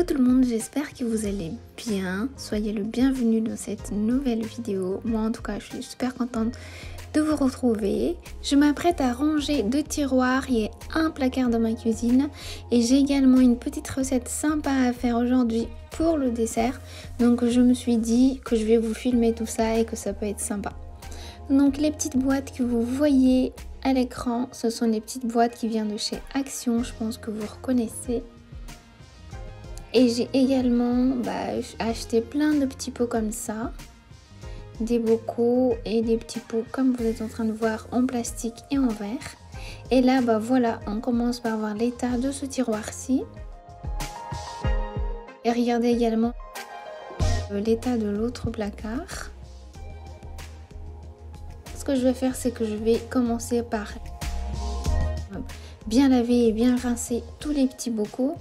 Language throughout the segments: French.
tout le monde, j'espère que vous allez bien. Soyez le bienvenu dans cette nouvelle vidéo. Moi en tout cas, je suis super contente de vous retrouver. Je m'apprête à ranger 2 tiroirs et un placard dans ma cuisine. Et j'ai également une petite recette sympa à faire aujourd'hui pour le dessert. Donc je me suis dit que je vais vous filmer tout ça et que ça peut être sympa. Donc les petites boîtes que vous voyez à l'écran, ce sont des petites boîtes qui viennent de chez Action. Je pense que vous reconnaissez. Et j'ai également acheté plein de petits pots comme ça, des bocaux et des petits pots comme vous êtes en train de voir en plastique et en verre. Et là voilà, on commence par voir l'état de ce tiroir-ci. Et regardez également l'état de l'autre placard. Ce que je vais faire, c'est que je vais commencer par bien laver et bien rincer tous les petits bocaux.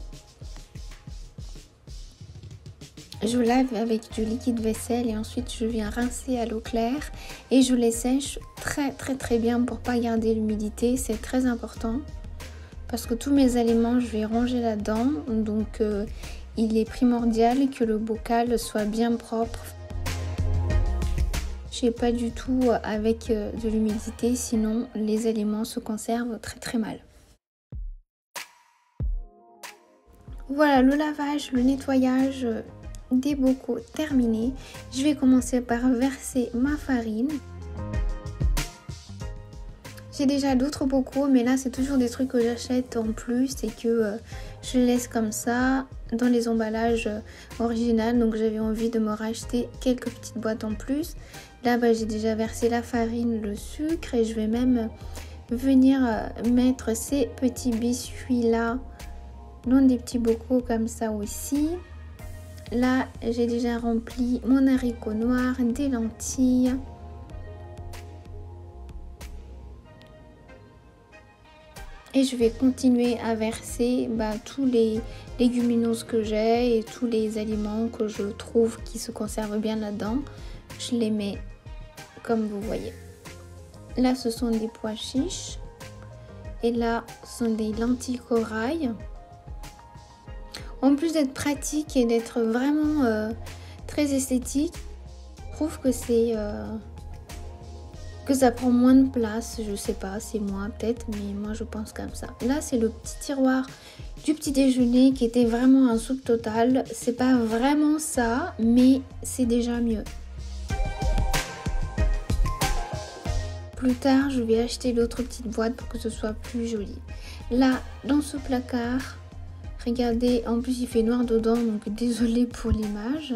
Je lave avec du liquide vaisselle et ensuite je viens rincer à l'eau claire et je les sèche très bien pour pas garder l'humidité. C'est très important parce que tous mes aliments je vais ranger là-dedans, donc il est primordial que le bocal soit bien propre. Je sais pas du tout avec de l'humidité, sinon les aliments se conservent très mal. Voilà, le lavage, le nettoyage des bocaux terminés. Je vais commencer par verser ma farine. J'ai déjà d'autres bocaux, mais là c'est toujours des trucs que j'achète en plus et que je laisse comme ça dans les emballages originaux. Donc j'avais envie de me racheter quelques petites boîtes en plus. Là j'ai déjà versé la farine, le sucre et je vais même venir mettre ces petits biscuits là dans des petits bocaux comme ça aussi. Là, j'ai déjà rempli mon haricot noir, des lentilles. Et je vais continuer à verser tous les légumineuses que j'ai et tous les aliments que je trouve qui se conservent bien là-dedans. Je les mets comme vous voyez. Là, ce sont des pois chiches. Et là, ce sont des lentilles corail. En plus d'être pratique et d'être vraiment très esthétique, je trouve que que ça prend moins de place. Je sais pas, c'est moi peut-être, mais moi je pense comme ça. Là, c'est le petit tiroir du petit déjeuner qui était vraiment un soupe total. C'est pas vraiment ça, mais c'est déjà mieux. Plus tard, je vais acheter d'autres petites boîtes pour que ce soit plus joli. Là, dans ce placard, regardez, en plus il fait noir dedans, donc désolée pour l'image.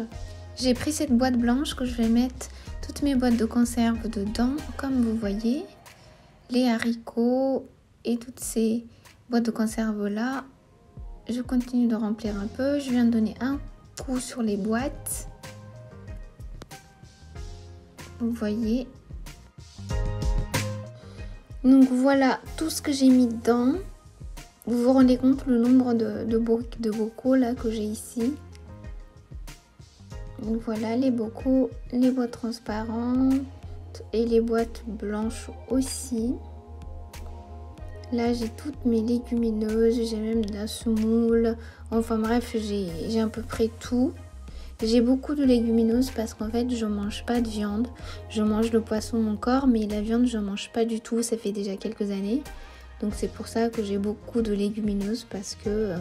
J'ai pris cette boîte blanche que je vais mettre toutes mes boîtes de conserve dedans, comme vous voyez. Les haricots et toutes ces boîtes de conserve là. Je continue de remplir un peu. Je viens de donner un coup sur les boîtes. Vous voyez. Donc voilà tout ce que j'ai mis dedans. Vous vous rendez compte le nombre de bocaux là que j'ai ici. Donc voilà les bocaux, les boîtes transparentes et les boîtes blanches aussi. Là j'ai toutes mes légumineuses, j'ai même de la semoule. Enfin bref, j'ai à peu près tout. J'ai beaucoup de légumineuses parce qu'en fait je mange pas de viande. Je mange le poisson encore, mais la viande je mange pas du tout, ça fait déjà quelques années. Donc c'est pour ça que j'ai beaucoup de légumineuses parce que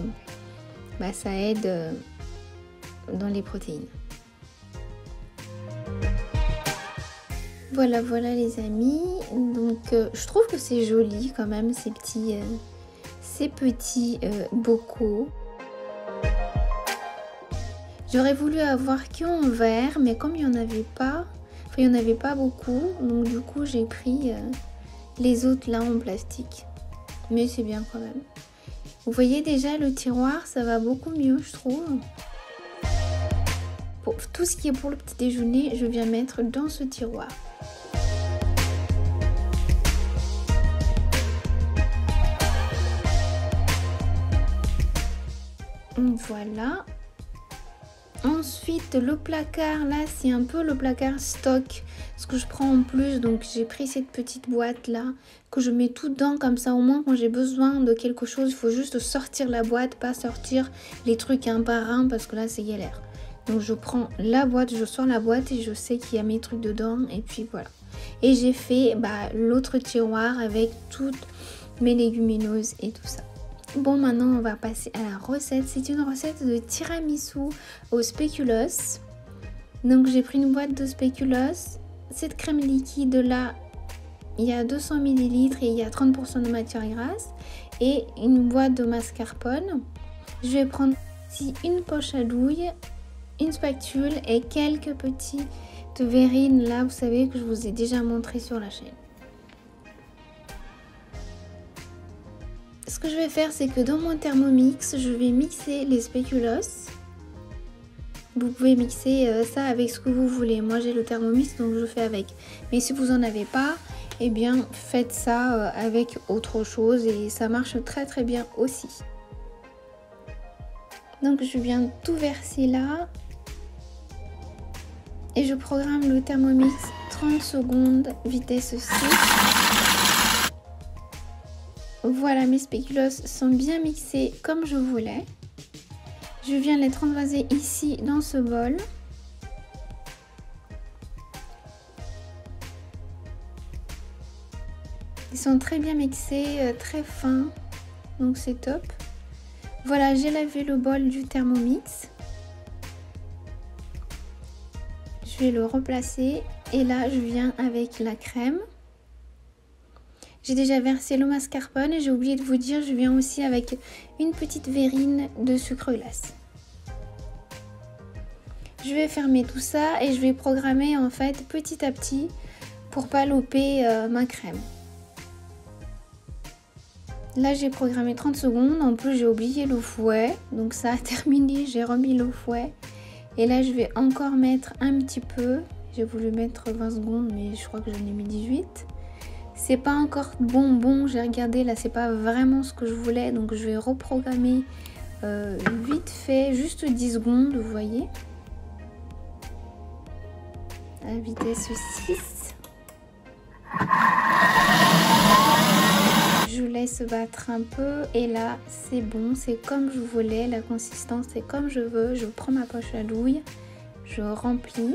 ça aide dans les protéines. Voilà les amis. Donc je trouve que c'est joli quand même ces petits bocaux. J'aurais voulu avoir qu'en verre, mais comme il n'y en avait pas, il n'y en avait pas beaucoup, donc du coup j'ai pris les autres là en plastique. Mais c'est bien quand même. Vous voyez déjà le tiroir, ça va beaucoup mieux je trouve. Pour tout ce qui est pour le petit déjeuner, je viens mettre dans ce tiroir. Voilà. Ensuite, le placard, là, c'est un peu le placard stock. Ce que je prends en plus, donc j'ai pris cette petite boîte-là, que je mets tout dedans, comme ça, au moins, quand j'ai besoin de quelque chose, il faut juste sortir la boîte, pas sortir les trucs un par un, parce que là, c'est galère. Donc, je prends la boîte, je sors la boîte et je sais qu'il y a mes trucs dedans, et puis voilà. Et j'ai fait l'autre tiroir avec toutes mes légumineuses et tout ça. Bon, maintenant on va passer à la recette. C'est une recette de tiramisu au spéculoos. Donc j'ai pris une boîte de spéculoos. Cette crème liquide là, il y a 200 ml et il y a 30% de matière grasse. Et une boîte de mascarpone. Je vais prendre ici une poche à douille, une spatule et quelques petites verrines là, vous savez, que je vous ai déjà montré sur la chaîne. Ce que je vais faire, c'est que dans mon Thermomix, je vais mixer les spéculoos. Vous pouvez mixer ça avec ce que vous voulez. Moi, j'ai le Thermomix, donc je fais avec. Mais si vous n'en avez pas, eh bien, faites ça avec autre chose et ça marche très très bien aussi. Donc, je viens tout verser là. Et je programme le Thermomix 30 secondes, vitesse 6. Voilà, mes spéculoos sont bien mixés comme je voulais. Je viens les transvaser ici dans ce bol. Ils sont très bien mixés, très fins, donc c'est top. Voilà, j'ai lavé le bol du Thermomix. Je vais le replacer et là je viens avec la crème. J'ai déjà versé le mascarpone et j'ai oublié de vous dire, je viens aussi avec une petite verrine de sucre glace. Je vais fermer tout ça et je vais programmer en fait petit à petit pour pas louper ma crème. Là j'ai programmé 30 secondes, en plus j'ai oublié le fouet, donc ça a terminé, j'ai remis le fouet. Et là je vais encore mettre un petit peu, j'ai voulu mettre 20 secondes mais je crois que j'en ai mis 18. C'est pas encore bon, j'ai regardé là, c'est pas vraiment ce que je voulais, donc je vais reprogrammer vite fait, juste 10 secondes, vous voyez. À vitesse 6. Je laisse battre un peu et là c'est bon, c'est comme je voulais, la consistance c'est comme je veux. Je prends ma poche à douille, je remplis.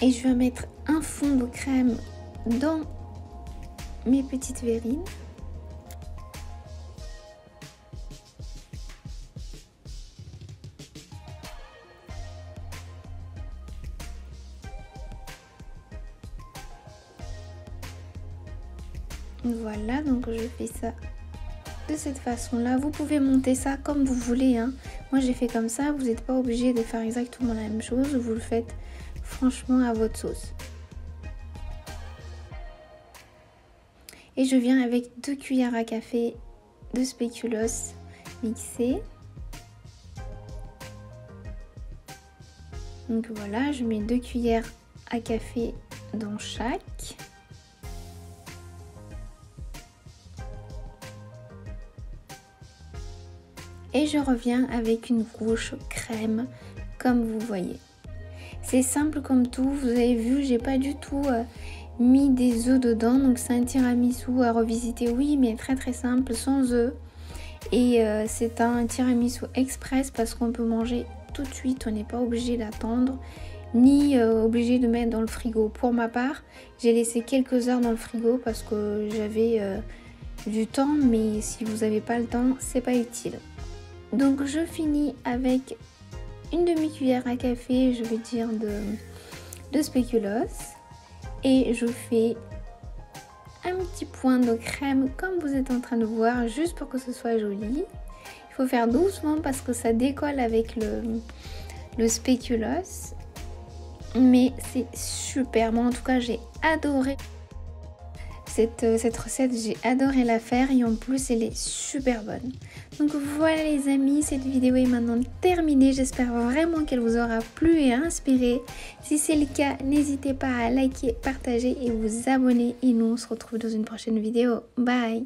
Et je vais mettre un fond de crème dans mes petites verrines. Voilà, donc je fais ça de cette façon-là. Vous pouvez monter ça comme vous voulez, hein. Moi j'ai fait comme ça, vous n'êtes pas obligé de faire exactement la même chose, vous le faites franchement à votre sauce. Et je viens avec 2 cuillères à café de spéculoos mixés. Donc voilà, je mets 2 cuillères à café dans chaque. Et je reviens avec une couche crème comme vous voyez. C'est simple comme tout, vous avez vu, j'ai pas du tout mis des œufs dedans. Donc c'est un tiramisu à revisiter, oui, mais très très simple, sans œufs. Et c'est un tiramisu express parce qu'on peut manger tout de suite, on n'est pas obligé d'attendre, ni obligé de mettre dans le frigo. Pour ma part, j'ai laissé quelques heures dans le frigo parce que j'avais du temps, mais si vous n'avez pas le temps, c'est pas utile. Donc je finis avec une demi-cuillère à café, je vais dire, de spéculoos. Et je fais un petit point de crème comme vous êtes en train de voir, juste pour que ce soit joli. Il faut faire doucement parce que ça décolle avec le spéculoos. Mais c'est super, moi en tout cas j'ai adoré cette recette, j'ai adoré la faire et en plus elle est super bonne. Donc voilà les amis, cette vidéo est maintenant terminée. J'espère vraiment qu'elle vous aura plu et inspiré. Si c'est le cas, n'hésitez pas à liker, partager et vous abonner. Et nous on se retrouve dans une prochaine vidéo. Bye!